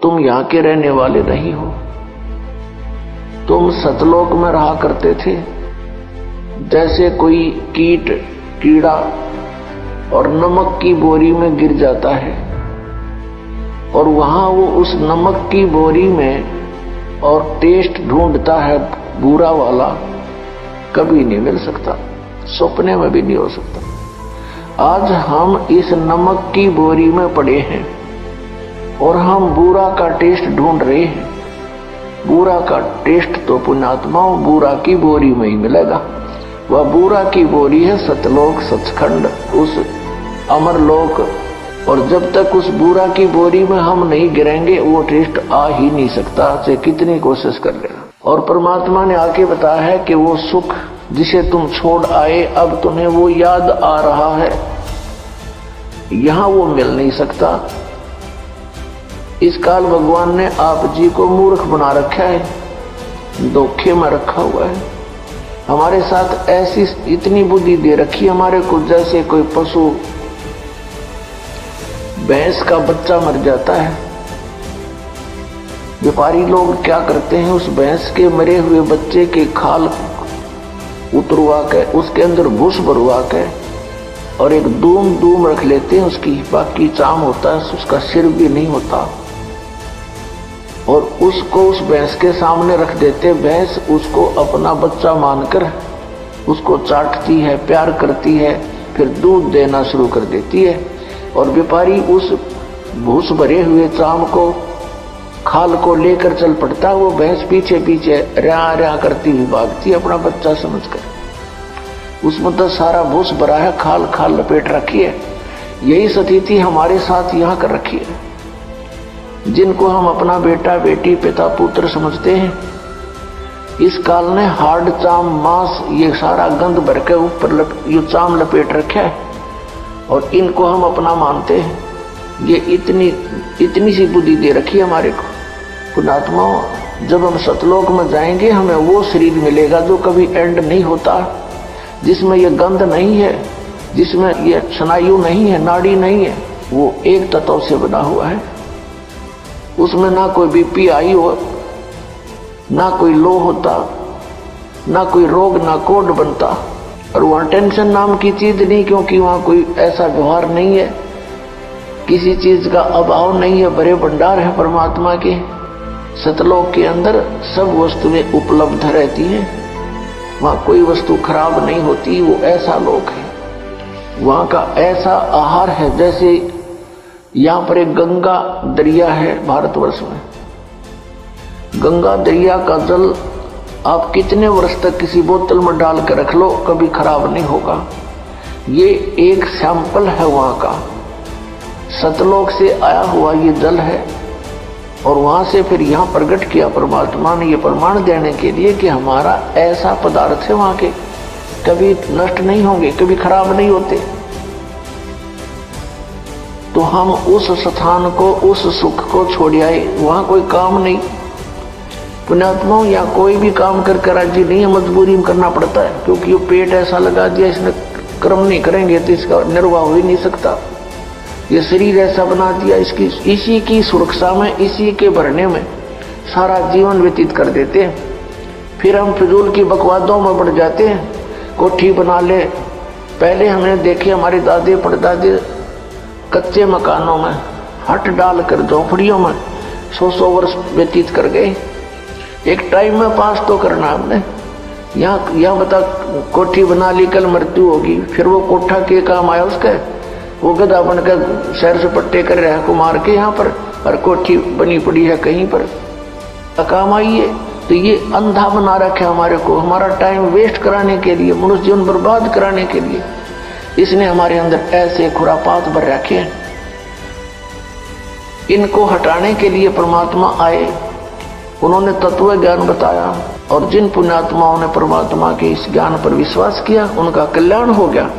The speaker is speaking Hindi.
तुम यहाँ के रहने वाले नहीं हो, तुम सतलोक में रहा करते थे। जैसे कोई कीट कीड़ा और नमक की बोरी में गिर जाता है और वहां वो उस नमक की बोरी में और टेस्ट ढूंढता है बुरा वाला, कभी नहीं मिल सकता, सपने में भी नहीं हो सकता। आज हम इस नमक की बोरी में पड़े हैं और हम बुरा का टेस्ट ढूंढ रहे हैं। बुरा का टेस्ट तो पुण्यात्माओं बुरा की बोरी में ही मिलेगा। वह बुरा की बोरी है सतलोक, सचखंड, उस अमरलोक। और जब तक उस बुरा की बोरी में हम नहीं गिरेंगे वो टेस्ट आ ही नहीं सकता, चाहे कितनी कोशिश कर लेना। और परमात्मा ने आके बताया है कि वो सुख जिसे तुम छोड़ आए अब तुम्हें वो याद आ रहा है, यहां वो मिल नहीं सकता। इस काल भगवान ने आप जी को मूर्ख बना रखा है, धोखे में रखा हुआ है। हमारे साथ ऐसी इतनी बुद्धि दे रखी हमारे को, जैसे कोई पशु, भैंस का बच्चा मर जाता है, व्यापारी लोग क्या करते हैं, उस भैंस के मरे हुए बच्चे के खाल उतरवा के उसके अंदर भूस भरवा के और एक दूम रख लेते हैं उसकी, बाकी चाम होता है, उसका सिर भी नहीं होता, और उसको उस भैंस के सामने रख देते। भैंस उसको अपना बच्चा मानकर उसको चाटती है, प्यार करती है, फिर दूध देना शुरू कर देती है। और व्यापारी उस भूस भरे हुए चाम को, खाल को लेकर चल पड़ता। वो भैंस पीछे पीछे रहा रहा करती हुई भागती अपना बच्चा समझकर। उसमें तो सारा भूस भरा है, खाल खाल लपेट रखी है। यही स्थिति हमारे साथ यहाँ कर रखी है। जिनको हम अपना बेटा बेटी पिता पुत्र समझते हैं, इस काल ने हार्ड चाम मांस ये सारा गंद भर के ऊपर ये चाम लपेट रखा है और इनको हम अपना मानते हैं। ये इतनी सी बुद्धि दे रखी है हमारे को। पुण्यात्माओं, जब हम सतलोक में जाएंगे हमें वो शरीर मिलेगा जो कभी एंड नहीं होता, जिसमें ये गंध नहीं है, जिसमें ये स्नायु नहीं है, नाड़ी नहीं है। वो एक तत्व से बना हुआ है। उसमें ना कोई बीपी आई हो, ना कोई लो होता, ना कोई रोग, ना कोड बनता। और वहां टेंशन नाम की चीज नहीं, क्योंकि वहां कोई ऐसा व्यवहार नहीं है, किसी चीज का अभाव नहीं है, बड़े भंडार है परमात्मा के। सतलोक के अंदर सब वस्तुएं उपलब्ध रहती हैं, वहां कोई वस्तु खराब नहीं होती। वो ऐसा लोक है, वहां का ऐसा आहार है। जैसे यहाँ पर एक गंगा दरिया है भारतवर्ष में, गंगा दरिया का जल आप कितने वर्ष तक किसी बोतल में डाल कर रख लो, कभी खराब नहीं होगा। ये एक सैंपल है वहां का, सतलोक से आया हुआ ये जल है। और वहां से फिर यहाँ प्रकट किया परमात्मा ने, ये प्रमाण देने के लिए कि हमारा ऐसा पदार्थ है वहां के, कभी नष्ट नहीं होंगे, कभी खराब नहीं होते। तो हम उस स्थान को, उस सुख को छोड़ आए, वहां कोई काम नहीं। पुण्यात्माओं, या कोई भी काम कर राजी नहीं है, मजबूरी में करना पड़ता है, क्योंकि वो पेट ऐसा लगा दिया, इसने कर्म नहीं करेंगे तो इसका निर्वाह हो ही नहीं सकता। ये शरीर ऐसा बना दिया, इसी की सुरक्षा में, इसी के भरने में सारा जीवन व्यतीत कर देते हैं। फिर हम फिजूल की बकवादों में बढ़ जाते हैं, कोठी बना ले। पहले हमने देखे हमारे दादे परदादे कच्चे मकानों में हट डालकर झोपड़ियों में 100 वर्ष व्यतीत कर गए। एक टाइम में पास तो करना हमने। यहाँ बता, कोठी बना ली, कल मृत्यु होगी, फिर वो कोठा के काम आया उसका, वो गधा बनकर शहर से पट्टे कर रहा है को मार के यहाँ पर, और कोठी बनी पड़ी है कहीं पर, काम आई है। तो ये अंधा बना रखा है हमारे को, हमारा टाइम वेस्ट कराने के लिए, मनुष्य जीवन बर्बाद कराने के लिए इसने हमारे अंदर ऐसे खुरापात भर रखे हैं। इनको हटाने के लिए परमात्मा आए, उन्होंने तत्व ज्ञान बताया, और जिन पुण्यात्माओं ने परमात्मा के इस ज्ञान पर विश्वास किया उनका कल्याण हो गया।